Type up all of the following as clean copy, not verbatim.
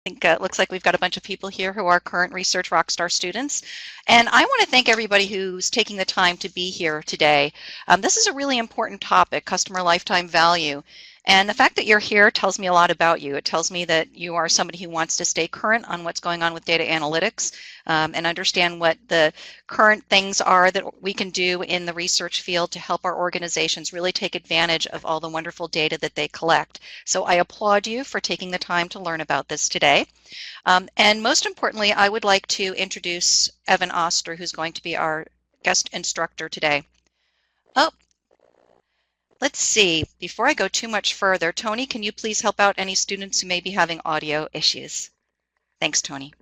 think it looks like we've got a bunch of people here who are current Research Rockstar students. And I want to thank everybody who's taking the time to be here today. This is a really important topic, customer lifetime value. And the fact that you're here tells me a lot about you. It tells me that you are somebody who wants to stay current on what's going on with data analytics and understand what the current things are that we can do in the research field to help our organizations really take advantage of all the wonderful data that they collect. So I applaud you for taking the time to learn about this today. And most importantly, I would like to introduce Evan Oster, who's going to be our guest instructor today. Oh, let's see. Before I go too much further, Tony, can you please help out any students who may be having audio issues? Thanks, Tony.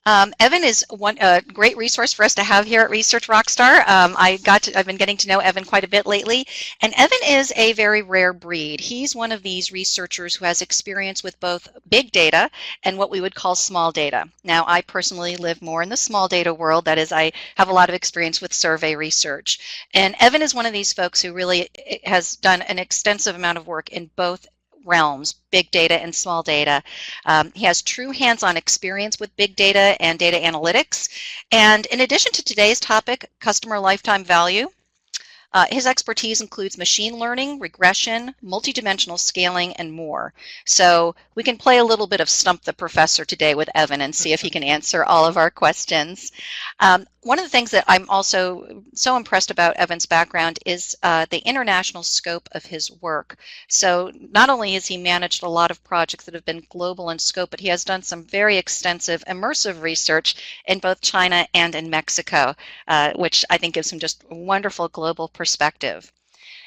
Evan is a great resource for us to have here at Research Rockstar. I've been getting to know Evan quite a bit lately, and Evan is a very rare breed. He's one of these researchers who has experience with both big data and what we would call small data. Now, I personally live more in the small data world. That is, I have a lot of experience with survey research. And Evan is one of these folks who really has done an extensive amount of work in both realms, big data and small data. He has true hands-on experience with big data and data analytics. And in addition to today's topic, customer lifetime value, his expertise includes machine learning, regression, multidimensional scaling, and more. So we can play a little bit of Stump the Professor today with Evan and see if he can answer all of our questions. One of the things that I'm also so impressed about Evan's background is the international scope of his work. So not only has he managed a lot of projects that have been global in scope, but he has done some very extensive immersive research in both China and in Mexico, which I think gives him just a wonderful global perspective.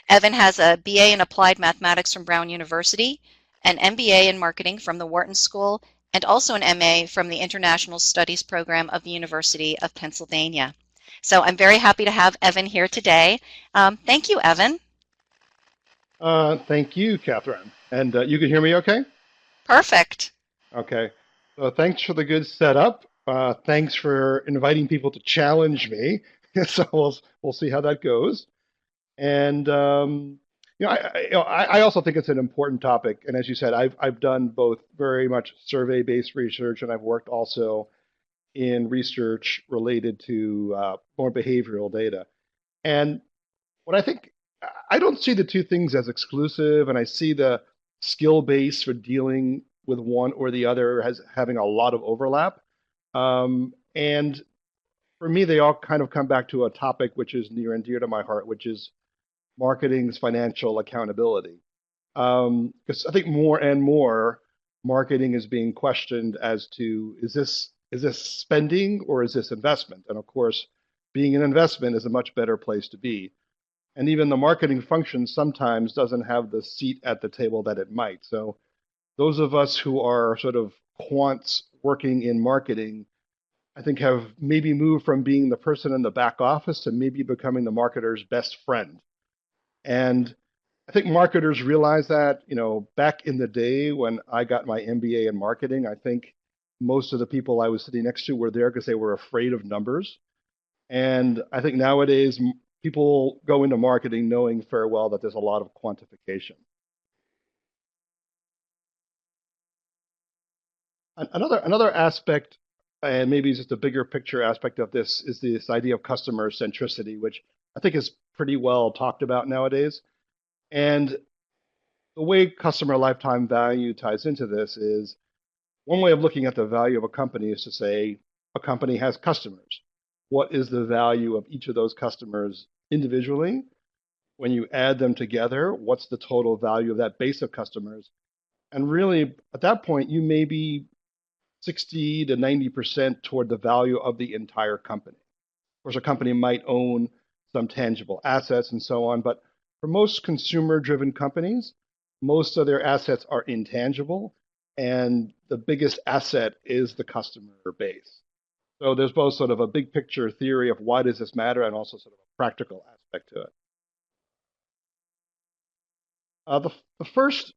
Evan has a BA in Applied Mathematics from Brown University, an MBA in Marketing from the Wharton School, and also an MA from the International Studies Program of the University of Pennsylvania. So I'm very happy to have Evan here today. Thank you, Evan. Thank you, Catherine. And you can hear me okay? Perfect. Okay. So thanks for the good setup. Thanks for inviting people to challenge me. So we'll see how that goes. And I also think it's an important topic. And as you said, I've done both very much survey-based research, and I've worked also in research related to more behavioral data. And what I think, I don't see the two things as exclusive, and I see the skill base for dealing with one or the other as having a lot of overlap. And for me, they all kind of come back to a topic which is near and dear to my heart, which is marketing's financial accountability. Because I think more and more marketing is being questioned as to is this spending or is this investment? And of course, being an investment is a much better place to be. And even the marketing function sometimes doesn't have the seat at the table that it might. So those of us who are sort of quants working in marketing, I think have maybe moved from being the person in the back office to maybe becoming the marketer's best friend. And I think marketers realize that, back in the day when I got my MBA in marketing, I think most of the people I was sitting next to were there because they were afraid of numbers. And I think nowadays people go into marketing knowing very well that there's a lot of quantification. Another aspect, and maybe just a bigger picture aspect of this, is this idea of customer centricity, which I think is pretty well talked about nowadays. And the way customer lifetime value ties into this is one way of looking at the value of a company is to say a company has customers. What is the value of each of those customers individually? When you add them together, what's the total value of that base of customers? And really, at that point, you may be 60 to 90% toward the value of the entire company. Of course, a company might own some tangible assets and so on, but for most consumer-driven companies, most of their assets are intangible, and the biggest asset is the customer base. So there's both sort of a big picture theory of why does this matter and also sort of a practical aspect to it. The first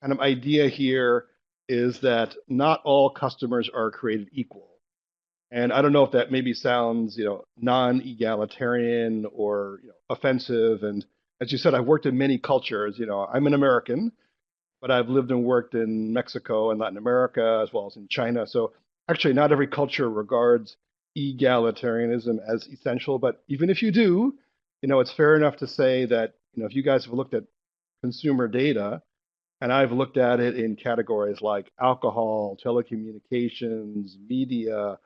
kind of idea here is that not all customers are created equal. And I don't know if that maybe sounds, non-egalitarian or offensive. And as you said, I've worked in many cultures. I'm an American, but I've lived and worked in Mexico and Latin America as well as in China. So actually, not every culture regards egalitarianism as essential. But even if you do, it's fair enough to say that, if you guys have looked at consumer data, and I've looked at it in categories like alcohol, telecommunications, media,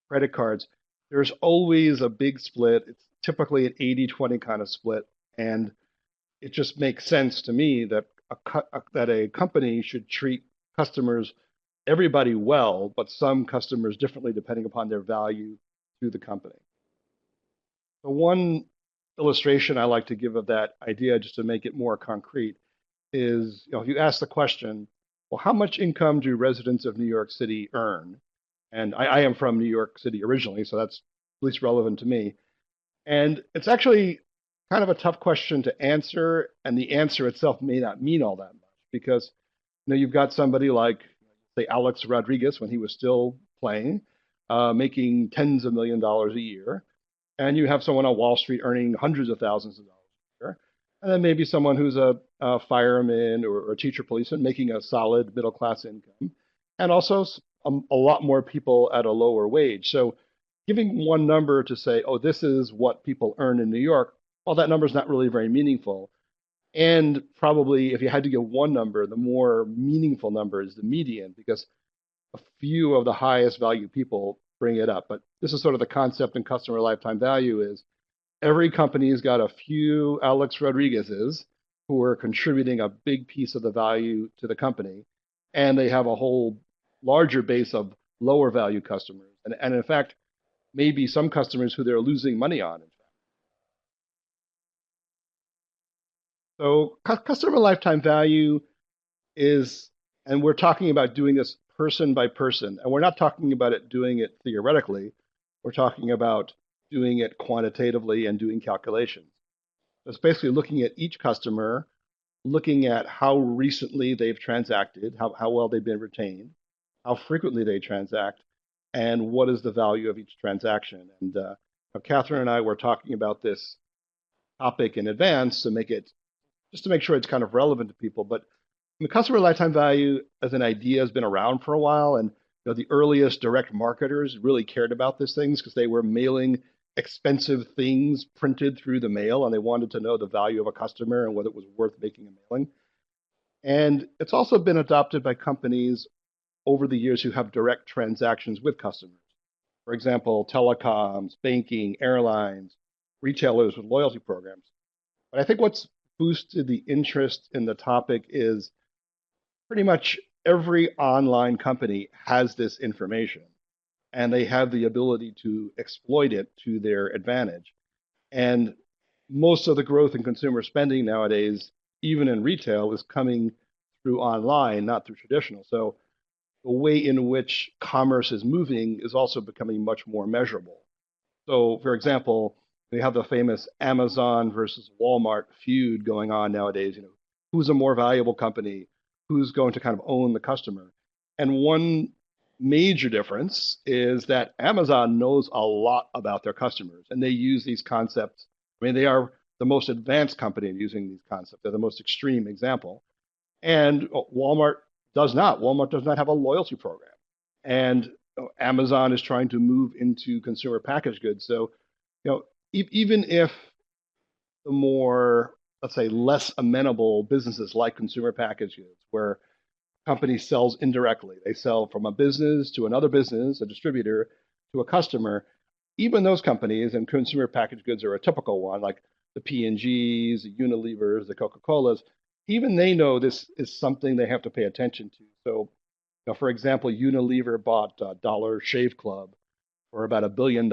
credit cards, there's always a big split. It's typically an 80-20 kind of split. And it just makes sense to me that a company should treat customers, everybody well, but some customers differently depending upon their value to the company. The one illustration I like to give of that idea, just to make it more concrete, is if you ask the question, well, how much income do residents of New York City earn? And I am from New York City originally, so that's at least relevant to me. And it's actually kind of a tough question to answer, and the answer itself may not mean all that much because you've got somebody like, say, Alex Rodriguez when he was still playing, making tens of $millions a year, and you have someone on Wall Street earning hundreds of thousands of dollars a year, and then maybe someone who's a fireman or a teacher policeman making a solid middle class income, and also a lot more people at a lower wage. So giving one number to say, oh, this is what people earn in New York, well, that number is not really very meaningful. And probably if you had to give one number, the more meaningful number is the median because a few of the highest value people bring it up. But this is sort of the concept in customer lifetime value is every company's got a few Alex Rodriguez's who are contributing a big piece of the value to the company. And they have a whole larger base of lower value customers. And in fact, maybe some customers who they're losing money on. So customer lifetime value is, and we're talking about doing this person by person, and we're not talking about it doing it theoretically. We're talking about doing it quantitatively and doing calculations. It's basically looking at each customer, looking at how recently they've transacted, how well they've been retained, how frequently they transact, and what is the value of each transaction. And Catherine and I were talking about this topic in advance to make it just to make sure it's kind of relevant to people. But the customer lifetime value as an idea has been around for a while, and the earliest direct marketers really cared about these things because they were mailing expensive things printed through the mail, and they wanted to know the value of a customer and whether it was worth making a mailing. And it's also been adopted by companies over the years who have direct transactions with customers. For example, telecoms, banking, airlines, retailers with loyalty programs. But I think what's boosted the interest in the topic is pretty much every online company has this information and they have the ability to exploit it to their advantage. And most of the growth in consumer spending nowadays, even in retail, is coming through online, not through traditional. So the way in which commerce is moving is also becoming much more measurable. So, for example, we have the famous Amazon versus Walmart feud going on nowadays. Who's a more valuable company? Who's going to kind of own the customer? And one major difference is that Amazon knows a lot about their customers, and they use these concepts. I mean, they are the most advanced company in using these concepts. They're the most extreme example. And Walmart does not. Walmart does not have a loyalty program. And Amazon is trying to move into consumer packaged goods. So, even if the more, let's say, less amenable businesses like consumer packaged goods, where company sells indirectly, they sell from a business to another business, a distributor to a customer, even those companies, and consumer packaged goods are a typical one, like the P&Gs, the Unilevers, the Coca-Colas, even they know this is something they have to pay attention to. So, for example, Unilever bought Dollar Shave Club for about $1 billion,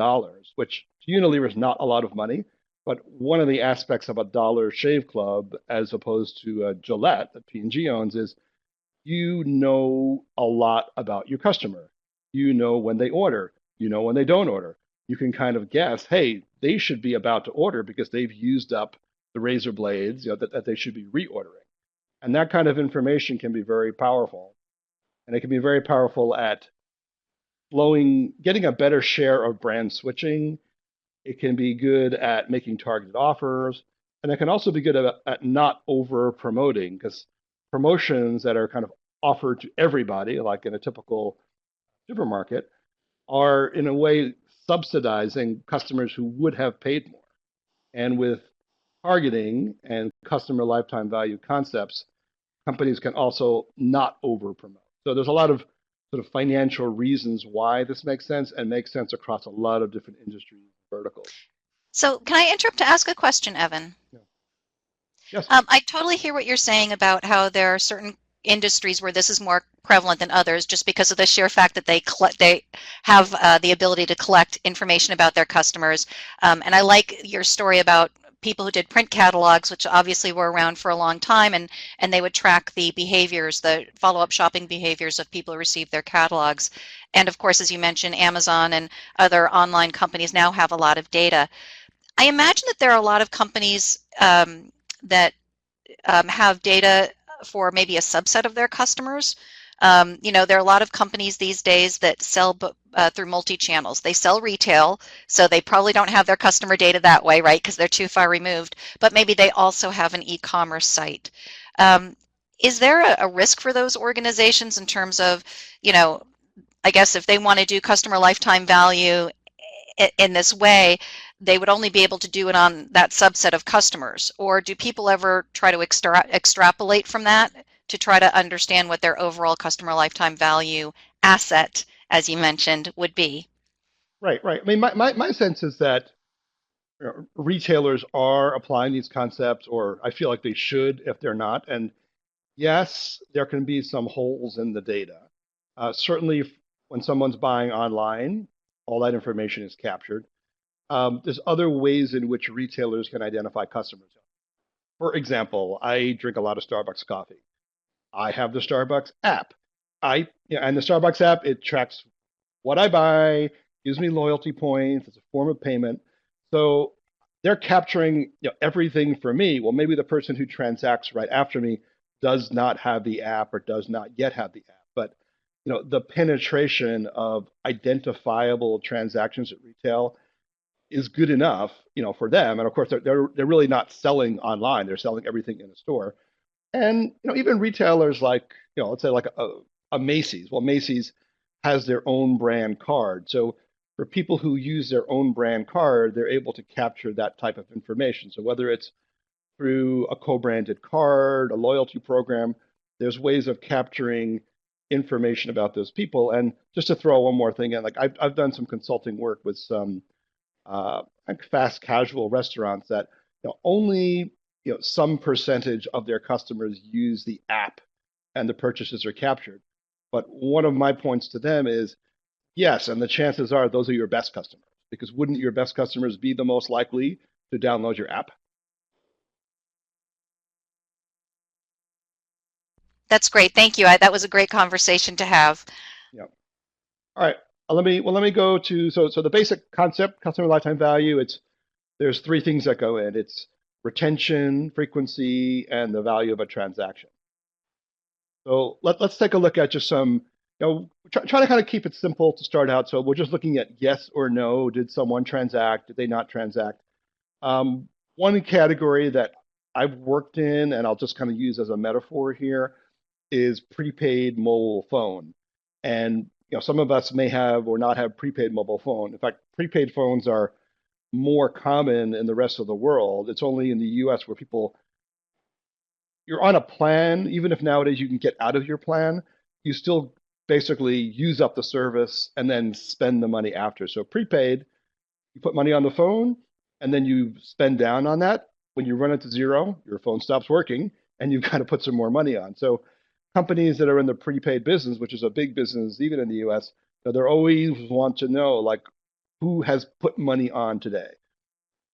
which to Unilever is not a lot of money. But one of the aspects of a Dollar Shave Club, as opposed to Gillette that P&G owns, is you know a lot about your customer. You know when they order. You know when they don't order. You can kind of guess, hey, they should be about to order because they've used up the razor blades, that they should be reordering. And that kind of information can be very powerful. And it can be very powerful at getting a better share of brand switching. It can be good at making targeted offers. And it can also be good at not over promoting, because promotions that are kind of offered to everybody, like in a typical supermarket, are in a way subsidizing customers who would have paid more. And with targeting and customer lifetime value concepts, companies can also not over promote. So there's a lot of sort of financial reasons why this makes sense, and makes sense across a lot of different industry verticals. So can I interrupt to ask a question, Evan? Yeah. Yes. I totally hear what you're saying about how there are certain industries where this is more prevalent than others, just because of the sheer fact that they have the ability to collect information about their customers. And I like your story about people who did print catalogs, which obviously were around for a long time, and they would track the behaviors, the follow-up shopping behaviors of people who received their catalogs. And of course, as you mentioned, Amazon and other online companies now have a lot of data. I imagine that there are a lot of companies that have data for maybe a subset of their customers. There are a lot of companies these days that sell through multi-channels. They sell retail, so they probably don't have their customer data that way, right? Because they're too far removed. But maybe they also have an e-commerce site. Um, is there a risk for those organizations in terms of, you know, I guess if they want to do customer lifetime value in this way, they would only be able to do it on that subset of customers? Or do people ever try to extrapolate from that to try to understand what their overall customer lifetime value asset, as you mentioned, would be? Right, right. I mean, my sense is that retailers are applying these concepts, or I feel like they should if they're not. And yes, there can be some holes in the data. Certainly, when someone's buying online, all that information is captured. There's other ways in which retailers can identify customers. For example, I drink a lot of Starbucks coffee. I have the Starbucks app. And the Starbucks app, it tracks what I buy, gives me loyalty points. It's a form of payment. So they're capturing, everything for me. Well, maybe the person who transacts right after me does not have the app or does not yet have the app. But the penetration of identifiable transactions at retail is good enough, for them. And of course, they're really not selling online. They're selling everything in a store. And even retailers like, let's say like a Macy's. Well, Macy's has their own brand card. So for people who use their own brand card, they're able to capture that type of information. So whether it's through a co-branded card, a loyalty program, there's ways of capturing information about those people. And just to throw one more thing in, like I've done some consulting work with some like fast casual restaurants that only some percentage of their customers use the app and the purchases are captured. But one of my points to them is yes, and the chances are those are your best customers, because wouldn't your best customers be the most likely to download your app? That's great. Thank you. That was a great conversation to have. Yeah. All right. Let me go to so the basic concept, customer lifetime value. There's three things that go in. It's retention, frequency, and the value of a transaction. So let's take a look at just some, try to kind of keep it simple to start out. So we're just looking at yes or no. Did someone transact? Did they not transact? One category that I've worked in, and I'll just kind of use as a metaphor here, is prepaid mobile phone. And some of us may have or not have prepaid mobile phone. In fact, prepaid phones are more common in the rest of the world. It's only in the US where you're on a plan. Even if nowadays you can get out of your plan, you still basically use up the service and then spend the money after. So prepaid, you put money on the phone and then you spend down on that. When you run it to zero, your phone stops working and you've got to put some more money on. So companies that are in the prepaid business, which is a big business even in the US, they're always want to know like who has put money on today.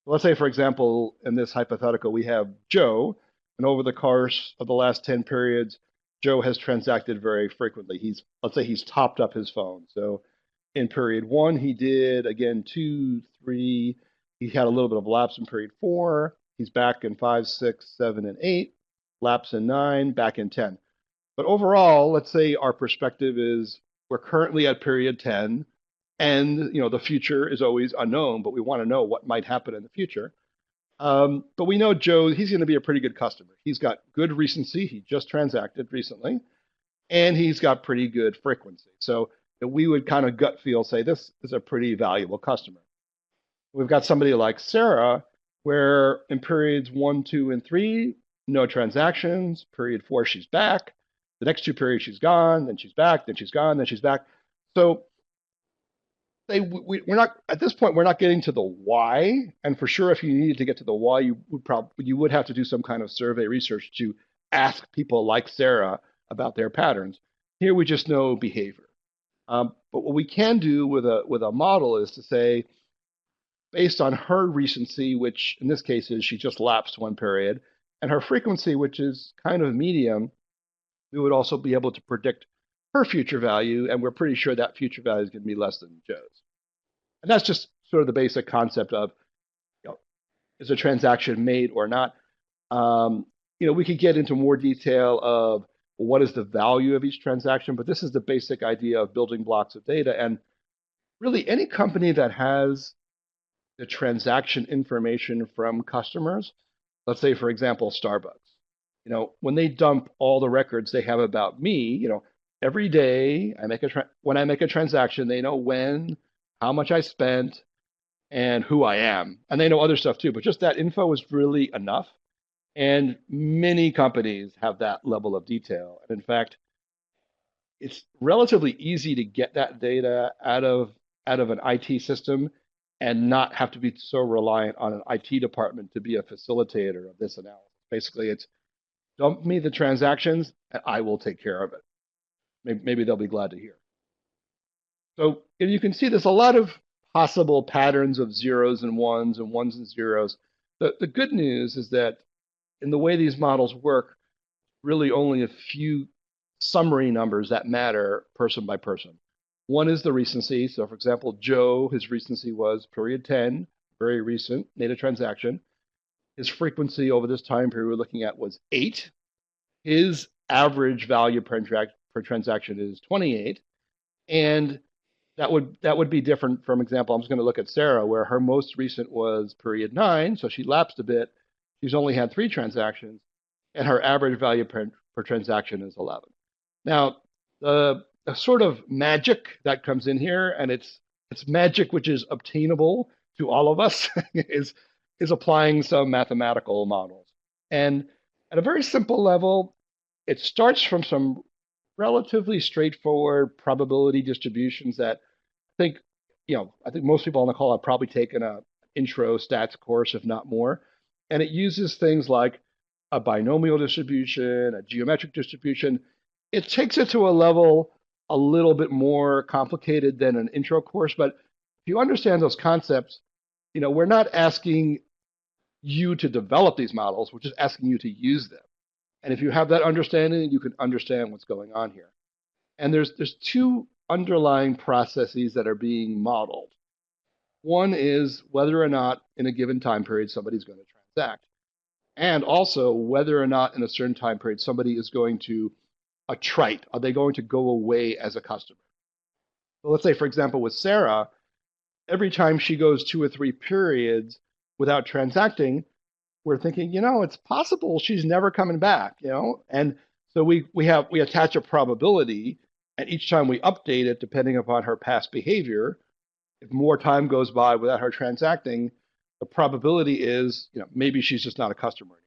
Let's say, for example, in this hypothetical, we have Joe, and over the course of the last 10 periods, Joe has transacted very frequently. Let's say he's topped up his phone. So in period one, he did, again, two, three. He had a little bit of lapse in period four. He's back in five, six, seven, and eight, lapse in nine, back in 10. But overall, let's say our perspective is we're currently at period 10, and the future is always unknown, but we want to know what might happen in the future. But we know Joe, he's going to be a pretty good customer. He's got good recency. He just transacted recently, and he's got pretty good frequency. So we would kind of gut feel say this is a pretty valuable customer. We've got somebody like Sarah, where in periods 1, 2, and 3, no transactions. Period 4, she's back. The next 2 periods, she's gone. Then she's back. Then she's gone. Then she's back. So we're not at this point. We're not getting to the why. And for sure, if you needed to get to the why, you would have to do some kind of survey research to ask people like Sarah about their patterns. Here, we just know behavior. But what we can do with a model is to say, based on her recency, which in this case is she just lapsed 1 period, and her frequency, which is kind of medium, we would also be able to predict her future value, and we're pretty sure that future value is going to be less than Joe's. And that's just sort of the basic concept of, you know, is a transaction made or not? We could get into more detail of what is the value of each transaction, but this is the basic idea of building blocks of data. And really, any company that has the transaction information from customers. Let's say, for example, Starbucks. When they dump all the records they have about me, every day when I make a transaction, they know when, how much I spent, and who I am, and they know other stuff too. But just that info is really enough. And many companies have that level of detail. And in fact, it's relatively easy to get that data out of an IT system and not have to be so reliant on an IT department to be a facilitator of this analysis. Basically, it's dump me the transactions and I will take care of it. Maybe they'll be glad to hear. So you can see there's a lot of possible patterns of zeros and ones and zeros. The good news is that in the way these models work, really only a few summary numbers that matter person by person. One is the recency. So for example, Joe, his recency was period 10, very recent, made a transaction. His frequency over this time period we're looking at was 8. His average value per transaction is 28. And that would be different from example, I'm just going to look at Sarah, where her most recent was period 9, so she lapsed a bit. She's only had 3 transactions, and her average value per transaction is 11. Now, the sort of magic that comes in here, and it's magic which is obtainable to all of us, is applying some mathematical models. And at a very simple level, it starts from some relatively straightforward probability distributions that think, I think most people on the call have probably taken a intro stats course, if not more. And it uses things like a binomial distribution, a geometric distribution. It takes it to a level a little bit more complicated than an intro course. But if you understand those concepts, we're not asking you to develop these models, we're just asking you to use them. And if you have that understanding, you can understand what's going on here. And there's 2 underlying processes that are being modeled. One is whether or not in a given time period somebody's going to transact, and also whether or not in a certain time period somebody is going to attrite. Are they going to go away as a customer? So let's say, for example, with Sarah, every time she goes 2 or 3 periods without transacting, we're thinking, it's possible she's never coming back, and so we attach a probability, and each time we update it, depending upon her past behavior, if more time goes by without her transacting, the probability is, maybe she's just not a customer anymore.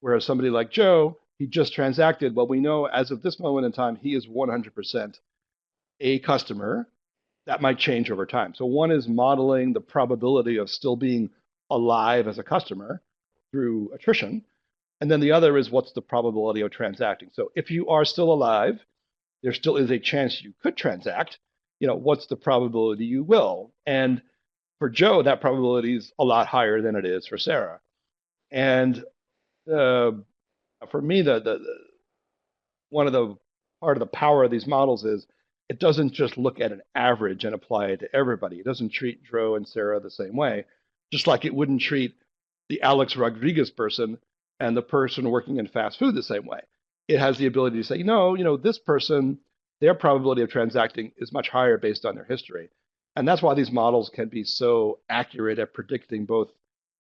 Whereas somebody like Joe, he just transacted. Well, we know as of this moment in time, he is 100% a customer. That might change over time. So one is modeling the probability of still being alive as a customer through attrition. And then the other is what's the probability of transacting. So if you are still alive, there still is a chance you could transact. What's the probability you will? And for Joe, that probability is a lot higher than it is for Sarah. And for me, the one of the part of the power of these models is it doesn't just look at an average and apply it to everybody. It doesn't treat Joe and Sarah the same way, just like it wouldn't treat the Alex Rodriguez person and the person working in fast food the same way. It has the ability to say, no, this person, their probability of transacting is much higher based on their history. And that's why these models can be so accurate at predicting both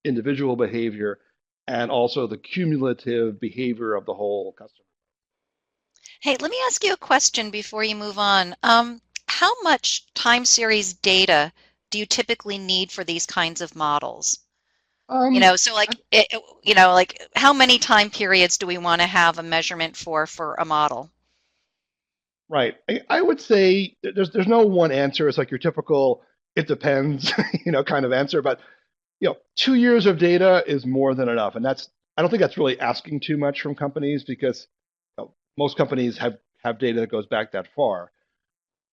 individual behavior, and also the cumulative behavior of the whole customer. Hey, let me ask you a question before you move on. How much time series data do you typically need for these kinds of models? Um, So like, like how many time periods do we want to have a measurement for a model? right. I would say there's no one answer. It's like your typical it depends, kind of answer. But 2 years of data is more than enough, and I don't think that's really asking too much from companies because most companies have data that goes back that far.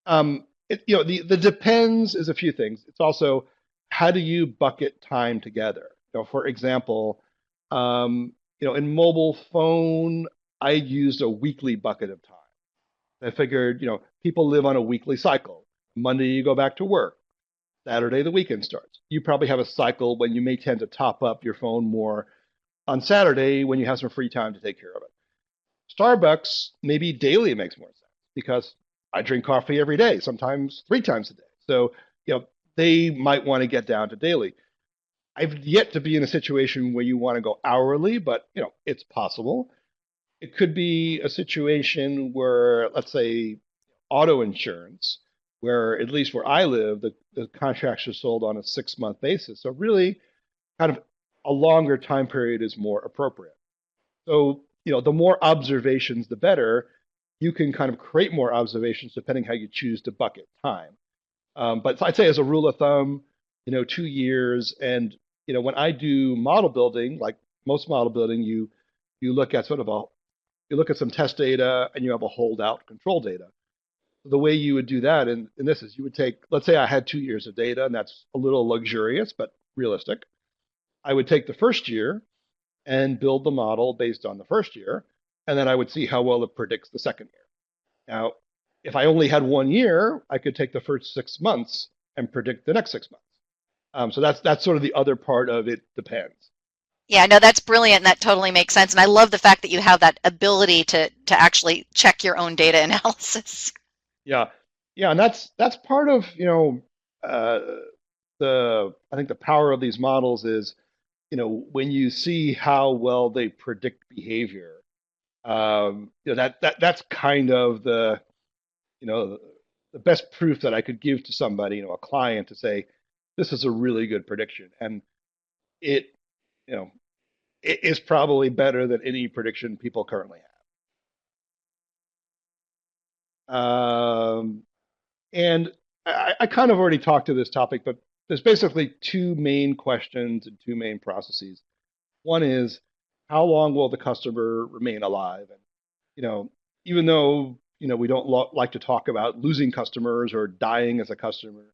The depends is a few things. It's also how do you bucket time together? For example, in mobile phone, I used a weekly bucket of time. I figured, people live on a weekly cycle. Monday you go back to work. Saturday the weekend starts. You probably have a cycle when you may tend to top up your phone more on Saturday when you have some free time to take care of it. Starbucks, maybe daily makes more sense because I drink coffee every day, sometimes 3 times a day. So, they might want to get down to daily. I've yet to be in a situation where you want to go hourly, but it's possible. It could be a situation where, let's say, auto insurance, where at least where I live, the contracts are sold on a 6 month basis. So really, kind of a longer time period is more appropriate. So, the more observations, the better. You can kind of create more observations depending how you choose to bucket time. But I'd say as a rule of thumb, 2 years. And when I do model building, like most model building, you look at sort of a you look at some test data and you have a holdout control data. The way you would do that in this is you would take, let's say I had 2 years of data, and that's a little luxurious but realistic. I would take the first year and build the model based on the first year, and then I would see how well it predicts the second year. Now, if I only had 1 year, I could take the first 6 months and predict the next 6 months. So that's sort of the other part of it depends. Yeah, no, that's brilliant, and that totally makes sense. And I love the fact that you have that ability to actually check your own data analysis. Yeah, yeah, and that's part of uh, the I think the power of these models is when you see how well they predict behavior. That's kind of you know the best proof that I could give to somebody, a client, to say this is a really good prediction, and it you know it is probably better than any prediction people currently have. And I kind of already talked to this topic, but there's basically two main questions and two main processes. One is how long will the customer remain alive? And even though we don't like to talk about losing customers or dying as a customer,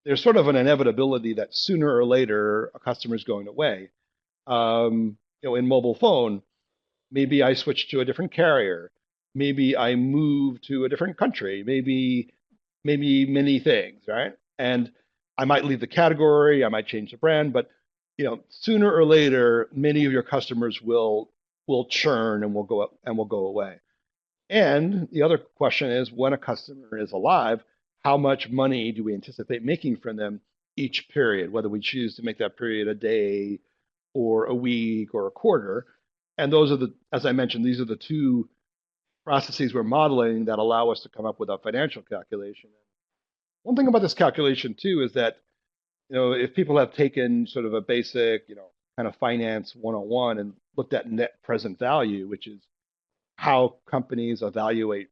there's sort of an inevitability that sooner or later a customer is going away. In mobile phone, maybe I switch to a different carrier. Maybe I move to a different country. Maybe many things, right? And I might leave the category, I might change the brand, but sooner or later, many of your customers will churn and will go away. And the other question is, when a customer is alive, how much money do we anticipate making from them each period, whether we choose to make that period a day or a week or a quarter? And those are as I mentioned, these are the two processes we're modeling that allow us to come up with a financial calculation. One thing about this calculation too is that, if people have taken sort of a basic, kind of finance 101 and looked at net present value, which is how companies evaluate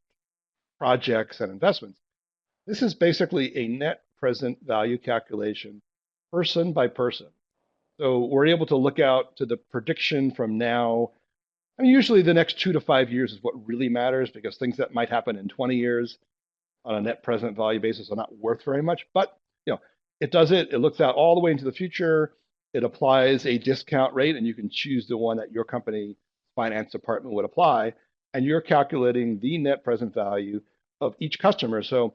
projects and investments, this is basically a net present value calculation person by person. So we're able to look out to the prediction from now. I mean, usually the next 2 to 5 years is what really matters because things that might happen in 20 years on a net present value basis are not worth very much. But it does it. It looks out all the way into the future. It applies a discount rate, and you can choose the one that your company finance department would apply. And you're calculating the net present value of each customer. So,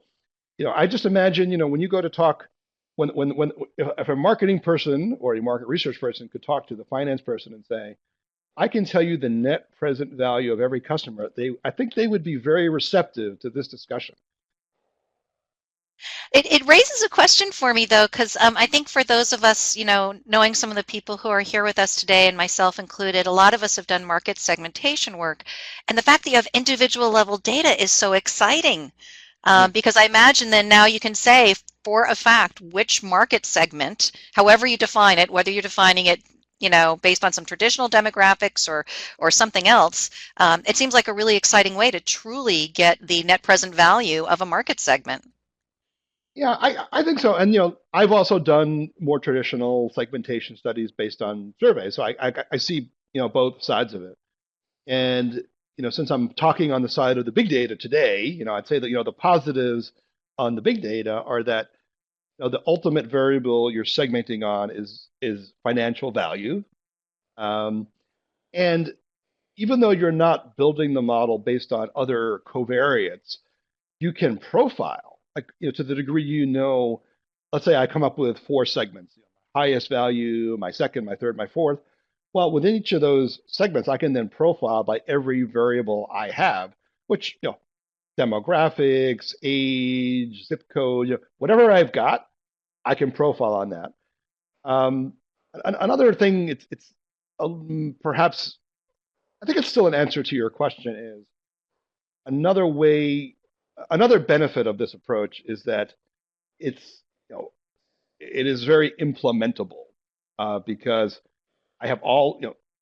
I just imagine, when you go to talk, when if a marketing person or a market research person could talk to the finance person and say, I can tell you the net present value of every customer, I think they would be very receptive to this discussion. It raises a question for me though, because I think for those of us, knowing some of the people who are here with us today, and myself included, a lot of us have done market segmentation work, and the fact that you have individual level data is so exciting. Mm. Because I imagine then now you can say for a fact which market segment, however you define it, whether you're defining it, based on some traditional demographics or something else, it seems like a really exciting way to truly get the net present value of a market segment. Yeah, I think so. And I've also done more traditional segmentation studies based on surveys, so I see both sides of it. And since I'm talking on the side of the big data today, I'd say that the positives on the big data are that the ultimate variable you're segmenting on is financial value. Um, and even though you're not building the model based on other covariates, you can profile, like to the degree let's say I come up with four segments, highest value, my second, my third, my fourth. Well, within each of those segments, I can then profile by every variable I have, which demographics, age, zip code, whatever I've got, I can profile on that. Um, Another thing, it's perhaps I think it's still an answer to your question is another way, another benefit of this approach is that it's it is very implementable because I have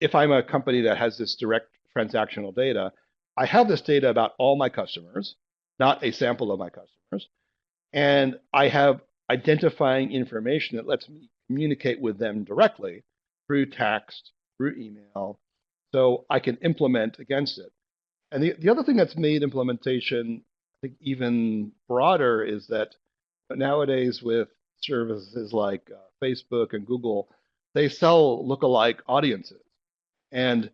if I'm a company that has this direct transactional data, I have this data about all my customers, not a sample of my customers, and I have identifying information that lets me communicate with them directly through text, through email, so I can implement against it. And the other thing that's made implementation, I think, even broader is that nowadays with services like Facebook and Google, they sell lookalike audiences. And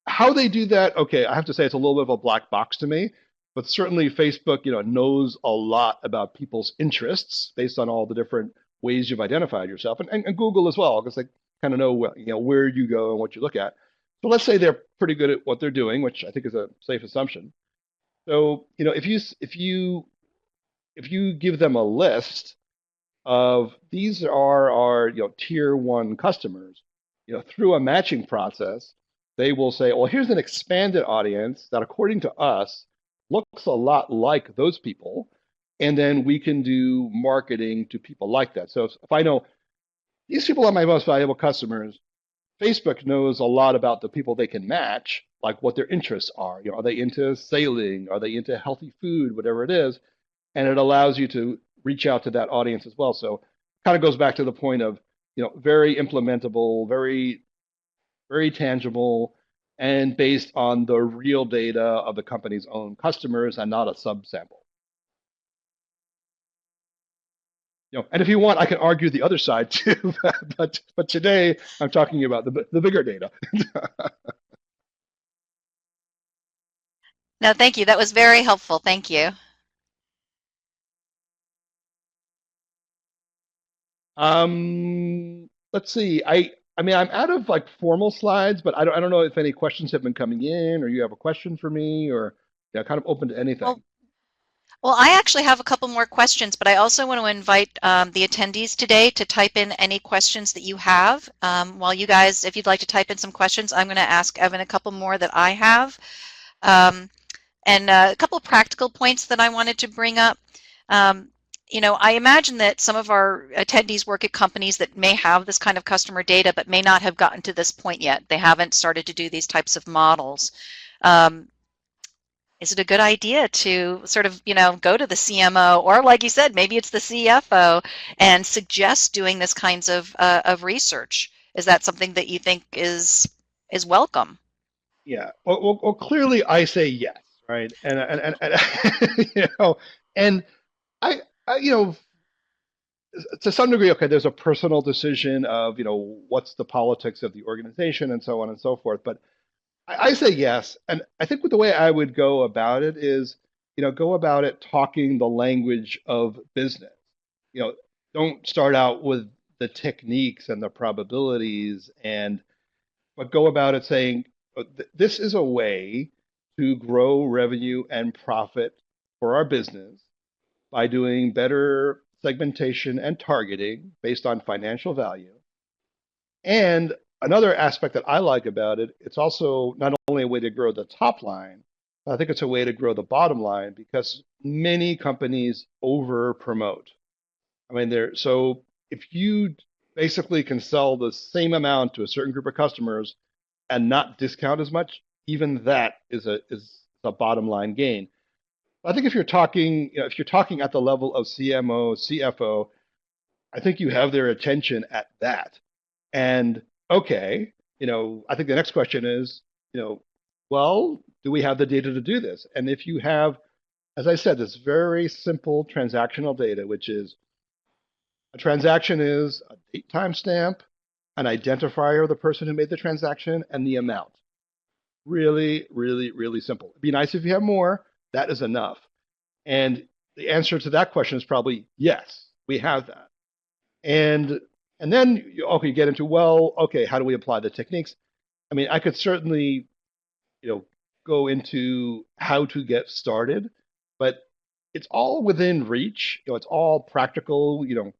how they do that, okay, I have to say it's a little bit of a black box to me. But certainly Facebook, knows a lot about people's interests based on all the different ways you've identified yourself, and Google as well, because they kind of know where you go and what you look at. So let's say they're pretty good at what they're doing, which I think is a safe assumption. So if you give them a list of these are our tier one customers, through a matching process, they will say, well, here's an expanded audience that according to us looks a lot like those people, and then we can do marketing to people like that. So if I know these people are my most valuable customers, Facebook knows a lot about the people they can match, like what their interests are. Are they into sailing? Are they into healthy food? Whatever it is, and it allows you to reach out to that audience as well. So, kind of goes back to the point of very implementable, very very tangible, and based on the real data of the company's own customers and not a subsample. And if you want, I can argue the other side too. But today I'm talking about the bigger data. No, thank you. That was very helpful. Thank you. Let's see. I mean, I'm out of like formal slides, but I don't know if any questions have been coming in, or you have a question for me, or kind of open to anything. Well, well, I actually have a couple more questions, but I also want to invite the attendees today to type in any questions that you have. While you guys, if you'd like to type in some questions, I'm going to ask Evan a couple more that I have. Um, and a couple of practical points that I wanted to bring up. Um, I imagine that some of our attendees work at companies that may have this kind of customer data, but may not have gotten to this point yet. They haven't started to do these types of models. Um, is it a good idea to sort of, go to the CMO, or like you said, maybe it's the CFO, and suggest doing this kinds of research? Is that something that you think is welcome? Yeah. Well, clearly I say yes, right? And and I to some degree, okay, there's a personal decision of what's the politics of the organization and so on and so forth. But I say yes, and I think with the way I would go about it is, go about it talking the language of business. You know, don't start out with the techniques and the probabilities, but go about it saying, this is a way to grow revenue and profit for our business. by doing better segmentation and targeting based on financial value. And another aspect that I like about it, it's also not only a way to grow the top line, but I think it's a way to grow the bottom line because many companies over promote. I mean, so if you basically can sell the same amount to a certain group of customers and not discount as much, even that is a bottom line gain. I think if you're talking, if you're talking at the level of CMO, CFO, I think you have their attention at that. And okay, I think the next question is, you know, well, do we have the data to do this? And if you have, as I said, this very simple transactional data, which is a transaction is a date timestamp, an identifier of the person who made the transaction, and the amount. Really, really, really simple. It'd be nice if you have more. That is enough. And the answer to that question is probably yes, we have that. And and then you get into, well, okay, how do we apply the techniques? I mean, I could certainly, you know, go into how to get started, but it's all within reach. It's all practical. You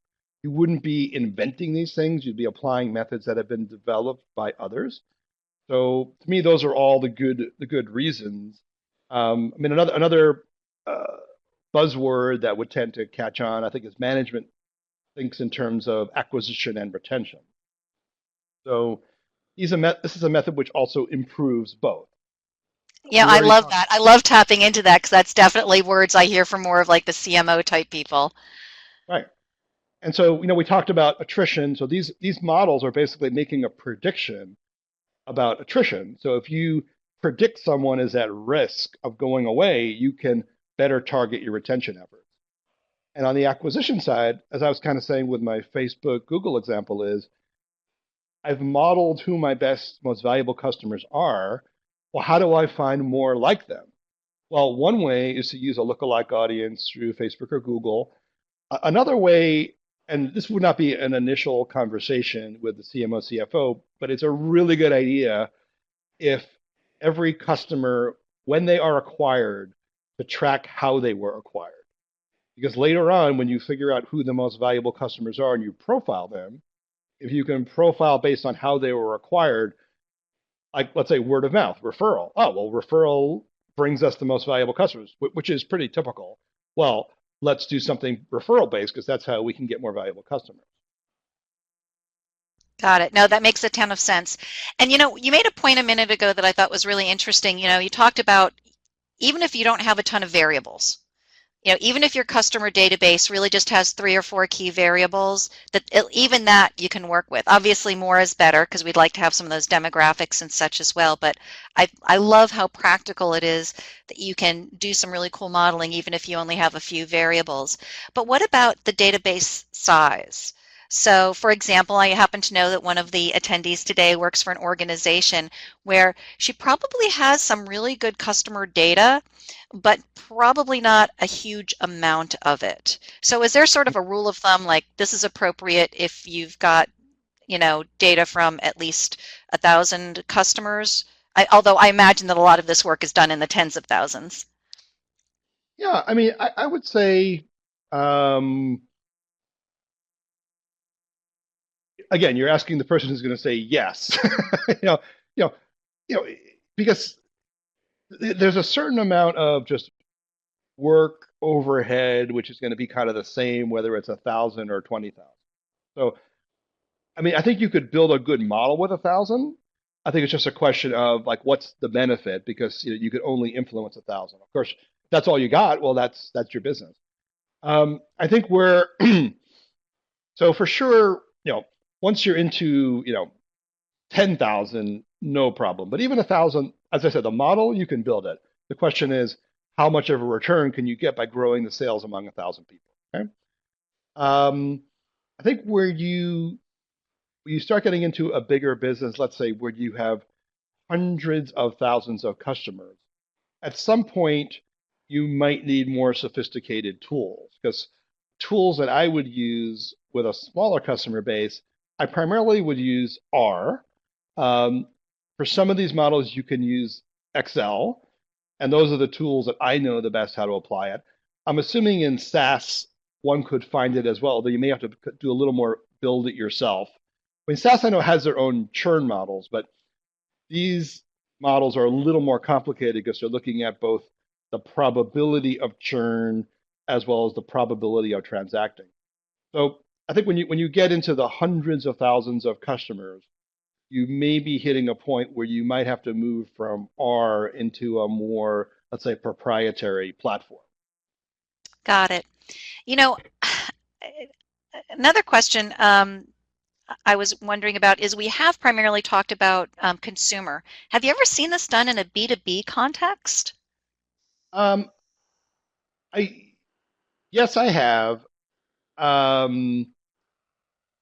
wouldn't be inventing these things. You'd be applying methods that have been developed by others. So to me, those are all the good reasons. I mean, another uh, buzzword that would tend to catch on, I think, is management thinks in terms of acquisition and retention. So this is a method which also improves both. Yeah, We I already love talked. that. I love tapping into that because that's definitely words I hear from more of like the CMO type people. Right. And so, we talked about attrition. So these models are basically making a prediction about attrition. So if you predict someone is at risk of going away, you can better target your retention efforts. And on the acquisition side, as I was kind of saying with my Facebook, Google example, is I've modeled who my best, most valuable customers are. Well, how do I find more like them? Well, one way is to use a lookalike audience through Facebook or Google. Another way, and this would not be an initial conversation with the CMO, CFO, but it's a really good idea if every customer, when they are acquired, to track how they were acquired. Because later on, when you figure out who the most valuable customers are and you profile them, if you can profile based on how they were acquired, like let's say word of mouth, referral. Oh, well, referral brings us the most valuable customers, which is pretty typical. Well, let's do something referral based because that's how we can get more valuable customers. Got it. No, that makes a ton of sense. And you made a point a minute ago that I thought was really interesting. You talked about even if you don't have a ton of variables, even if your customer database really just has 3 or 4 key variables, even that you can work with. Obviously, more is better because we'd like to have some of those demographics and such as well. But I love how practical it is that you can do some really cool modeling even if you only have a few variables. But what about the database size? So, for example, I happen to know that one of the attendees today works for an organization where she probably has some really good customer data, but probably not a huge amount of it. So is there sort of a rule of thumb, like this is appropriate if you've got, data from at least 1,000 customers? Although I imagine that a lot of this work is done in the tens of thousands. Yeah, I mean, I would say, um, again, you're asking the person who's going to say yes. you know, you know, you know, because there's a certain amount of just work overhead, which is going to be kind of the same whether it's 1,000 or 20,000. So, I mean, I think you could build a good model with 1,000. I think it's just a question of like, what's the benefit? Because you could only influence 1,000. Of course, if that's all you got. Well, that's your business. I think we're so for sure. Once you're into 10,000, no problem. But even 1,000, as I said, the model you can build it. The question is, how much of a return can you get by growing the sales among 1,000 people? Okay. Um, I think where you start getting into a bigger business, let's say where you have hundreds of thousands of customers, at some point you might need more sophisticated tools because tools that I would use with a smaller customer base, I primarily would use R. Um, for some of these models, you can use Excel, and those are the tools that I know the best how to apply it. I'm assuming in SaaS one could find it as well, although you may have to do a little more build it yourself. I mean, SaaS I know has their own churn models, but these models are a little more complicated because they're looking at both the probability of churn as well as the probability of transacting. So I think when you get into the hundreds of thousands of customers, you may be hitting a point where you might have to move from R into a more, let's say, proprietary platform. Got it. You know, another question I was wondering about is we have primarily talked about consumer. Have you ever seen this done in a B2B context? Um, I yes, I have. Um,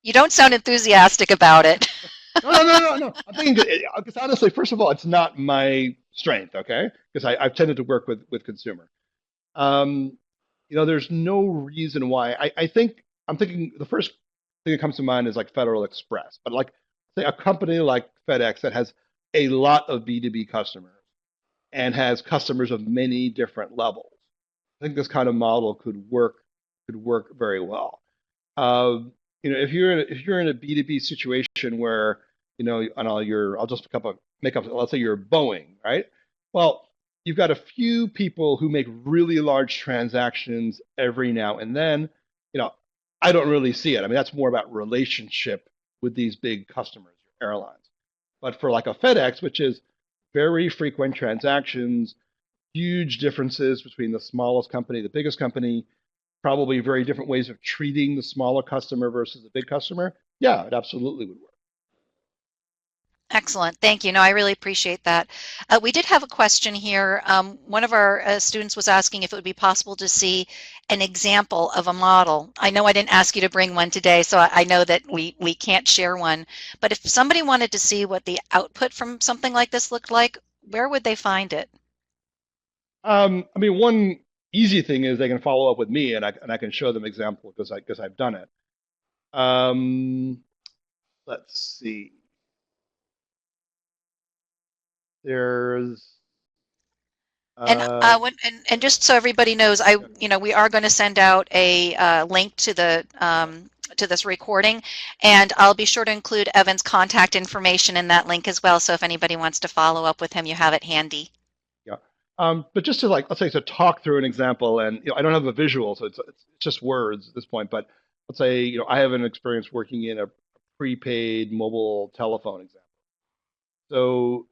You don't sound enthusiastic about it. no. I'm thinking because honestly, first of all, it's not my strength, okay? Because I've tended to work with consumer. Um, there's no reason why. I think I'm thinking the first thing that comes to mind is like Federal Express, but like say a company like FedEx that has a lot of B2B customers and has customers of many different levels. I think this kind of model could work very well. If you're in a B2B situation where and I'll just make up, let's say you're Boeing, right? Well, you've got a few people who make really large transactions every now and then. You know, I don't really see it. I mean, that's more about relationship with these big customers, your airlines. But for like a FedEx, which is very frequent transactions, huge differences between the smallest company, the biggest company, probably very different ways of treating the smaller customer versus the big customer. Yeah, it absolutely would work. Excellent. Thank you. No, I really appreciate that. We did have a question here. One of our students was asking if it would be possible to see an example of a model. I know I didn't ask you to bring one today, so I know that we can't share one. But if somebody wanted to see what the output from something like this looked like, where would they find it? I mean, one easy thing is they can follow up with me, and I can show them example because I've done it. Um, let's see. There's And uh, and just so everybody knows, we are going to send out a link to this recording, and I'll be sure to include Evan's contact information in that link as well. So if anybody wants to follow up with him, you have it handy. yeah. But just to let's say to talk through an example, and I don't have a visual, so it's just words at this point. But let's say I have an experience working in a prepaid mobile telephone example. So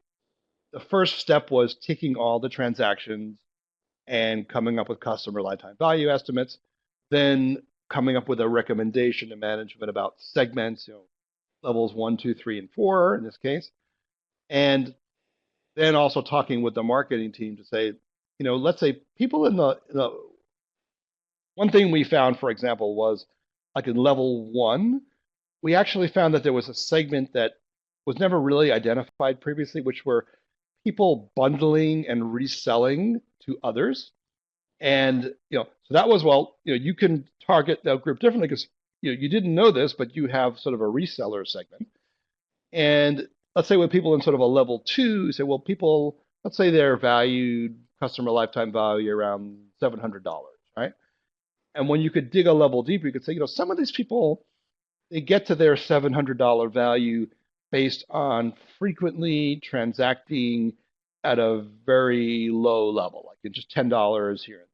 the first step was taking all the transactions and coming up with customer lifetime value estimates, then coming up with a recommendation to management about segments, levels 1, 2, 3, and 4 in this case, and then also talking with the marketing team to say, let's say people in the one thing we found, for example, was like in level 1, we actually found that there was a segment that was never really identified previously, which were people bundling and reselling to others. And so that was, well, you can target that group differently because you didn't know this, but you have sort of a reseller segment. And let's say with people in sort of a level 2, say, well, people, let's say they're valued customer lifetime value around $700, right? And when you could dig a level deeper, you could say, some of these people, they get to their $700 value based on frequently transacting at a very low level, like just $10 here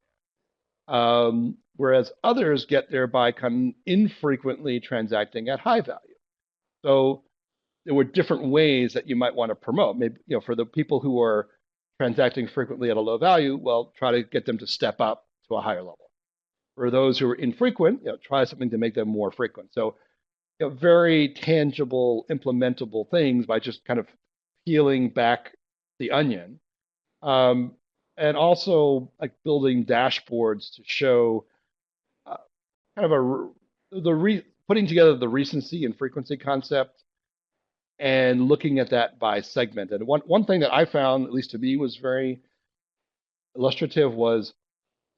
and there. Whereas others get there by infrequently transacting at high value. So there were different ways that you might want to promote. Maybe for the people who are transacting frequently at a low value, well, try to get them to step up to a higher level. For those who are infrequent, try something to make them more frequent. So very tangible, implementable things by just kind of peeling back the onion. Um, and also like building dashboards to show uh, kind of putting together the recency and frequency concept and looking at that by segment. And one thing that I found, at least to me, was very illustrative was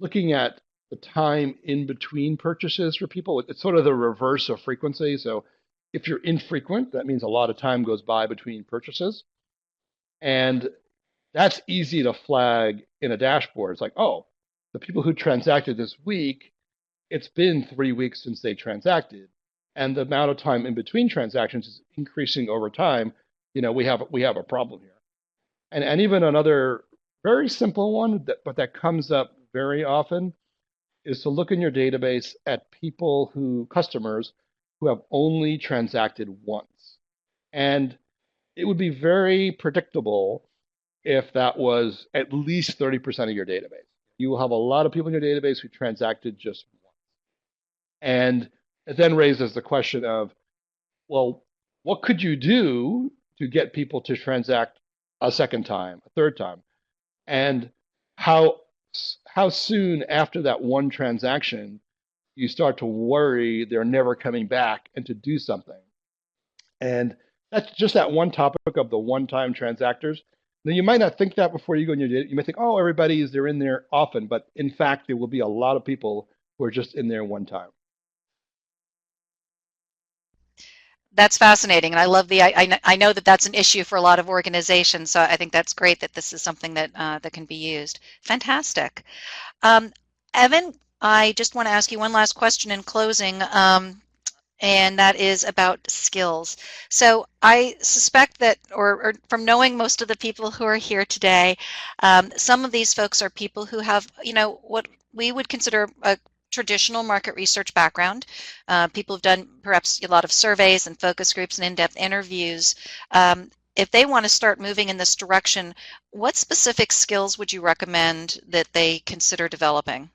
looking at the time in between purchases for people. It's sort of the reverse of frequency. So if you're infrequent, that means a lot of time goes by between purchases. And that's easy to flag in a dashboard. It's like, oh, the people who transacted this week, it's been 3 weeks since they transacted, and the amount of time in between transactions is increasing over time. We have a problem here. And even another very simple one, but that comes up very often, is to look in your database at customers who have only transacted once. And it would be very predictable if that was at least 30% of your database. You will have a lot of people in your database who transacted just once. And it then raises the question of, well, what could you do to get people to transact a second time, a third time? And how how soon after that one transaction you start to worry they're never coming back and to do something. And that's just that one topic of the one-time transactors. Now, you might not think that before you go in your data. You might think, oh, they're in there often. But in fact, there will be a lot of people who are just in there one time. That's fascinating, and I love I know that that's an issue for a lot of organizations, so I think that's great that this is something that that can be used. Fantastic. Um, Evan, I just want to ask you one last question in closing. And that is about skills. So I suspect that, or from knowing most of the people who are here today, some of these folks are people who have, what we would consider a traditional market research background. People have done perhaps a lot of surveys and focus groups and in-depth interviews. If they want to start moving in this direction, what specific skills would you recommend that they consider developing?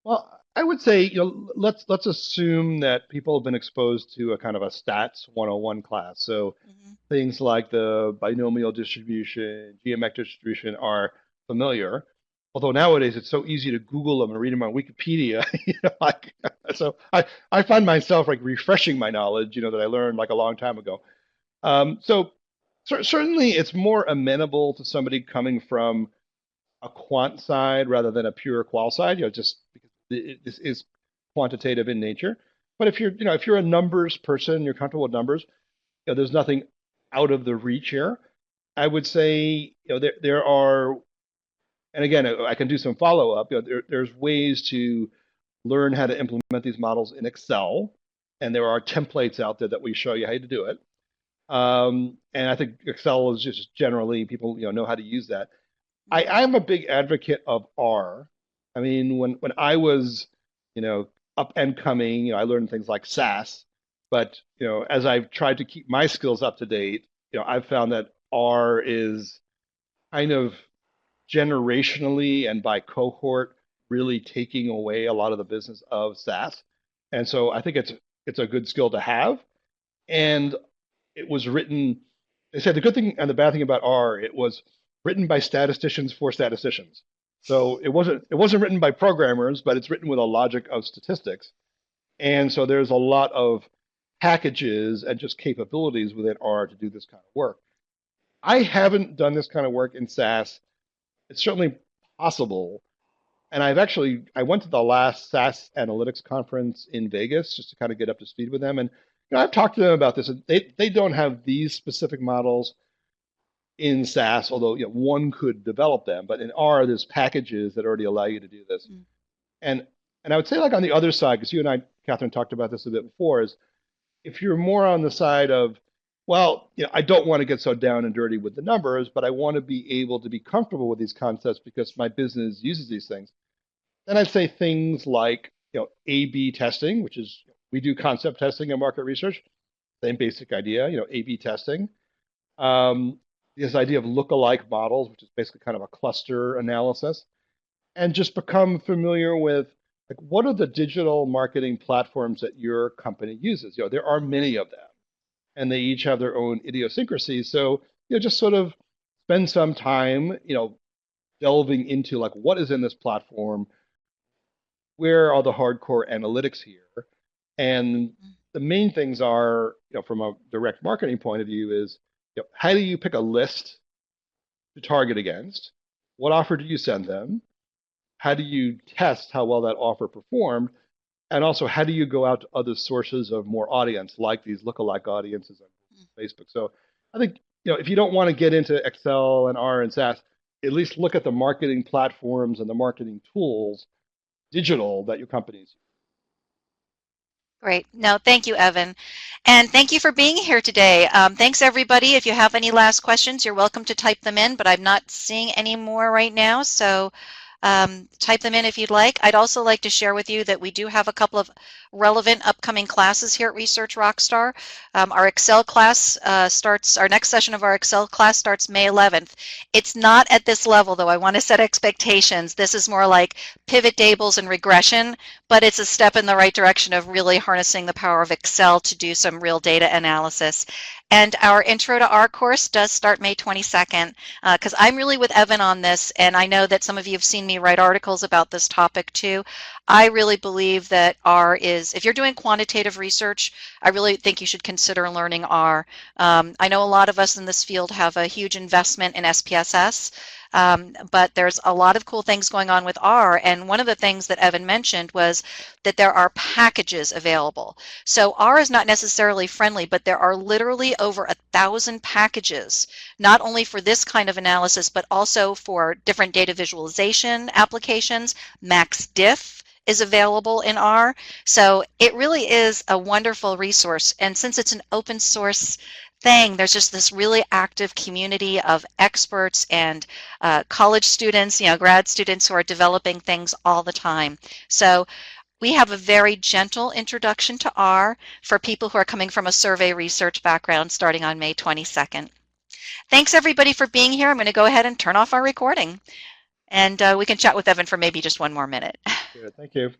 Well, I would say, let's assume that people have been exposed to a kind of a stats 101 class. So Mhm. things like the binomial distribution, geometric distribution are familiar. Although nowadays it's so easy to Google them and read them on Wikipedia, so I find myself like refreshing my knowledge, that I learned like a long time ago. So certainly it's more amenable to somebody coming from a quant side rather than a pure qual side, just because this is quantitative in nature. But if you're a numbers person, you're comfortable with numbers, there's nothing out of the reach here. I would say, there are, and again, I can do some follow up. There's ways to learn how to implement these models in Excel, and there are templates out there that we show you how to do it. And I think Excel is just generally people know how to use that. I'm a big advocate of R. I mean, when I was, up and coming, I learned things like SAS. But as I've tried to keep my skills up to date, I've found that R is kind of generationally and by cohort really taking away a lot of the business of SAS. And so I think it's a good skill to have. And it was written. They said the good thing and the bad thing about R, it was written by statisticians for statisticians. So it wasn't written by programmers, but it's written with a logic of statistics. And so there's a lot of packages and just capabilities within R to do this kind of work. I haven't done this kind of work in SAS. It's certainly possible. And I went to the last SAS analytics conference in Vegas just to kind of get up to speed with them. And I've talked to them about this. And they don't have these specific models in SAS, although one could develop them. But in R, there's packages that already allow you to do this. Mm. And I would say like on the other side, because you and I, Catherine, talked about this a bit before, is if you're more on the side of, well, I don't want to get so down and dirty with the numbers, but I want to be able to be comfortable with these concepts because my business uses these things. Then I'd say things like, A/B testing, which is we do concept testing and market research, same basic idea, A/B testing. Um, this idea of look-alike models, which is basically kind of a cluster analysis, and just become familiar with like what are the digital marketing platforms that your company uses. There are many of them, and they each have their own idiosyncrasies. So just sort of spend some time, delving into like what is in this platform, where are the hardcore analytics here, and the main things are, from a direct marketing point of view, is how do you pick a list to target against? What offer do you send them? How do you test how well that offer performed? And also, how do you go out to other sources of more audience, like these lookalike audiences on Facebook? So I think, if you don't want to get into Excel and R and SAS, at least look at the marketing platforms and the marketing tools, digital, that your companies. Great. No, thank you, Evan. And thank you for being here today. Thanks, everybody. If you have any last questions, you're welcome to type them in, but I'm not seeing any more right now. So type them in if you'd like. I'd also like to share with you that we do have a couple of relevant upcoming classes here at Research Rockstar. Our Excel class our next session of our Excel class starts May 11th. It's not at this level, though. I want to set expectations. This is more like pivot tables and regression, but it's a step in the right direction of really harnessing the power of Excel to do some real data analysis. And our Intro to R course does start May 22nd, because I'm really with Evan on this, and I know that some of you have seen me write articles about this topic too. I really believe that R is, if you're doing quantitative research, I really think you should consider learning R. I know a lot of us in this field have a huge investment in SPSS, but there's a lot of cool things going on with R, and one of the things that Evan mentioned was that there are packages available. So R is not necessarily friendly, but there are literally over 1,000 packages, not only for this kind of analysis, but also for different data visualization applications. MaxDiff is available in R. So it really is a wonderful resource. And since it's an open source thing, there's just this really active community of experts and college students, grad students who are developing things all the time. So we have a very gentle introduction to R for people who are coming from a survey research background starting on May 22nd. Thanks everybody for being here. I'm going to go ahead and turn off our recording, and we can chat with Evan for maybe just one more minute. Good. Thank you.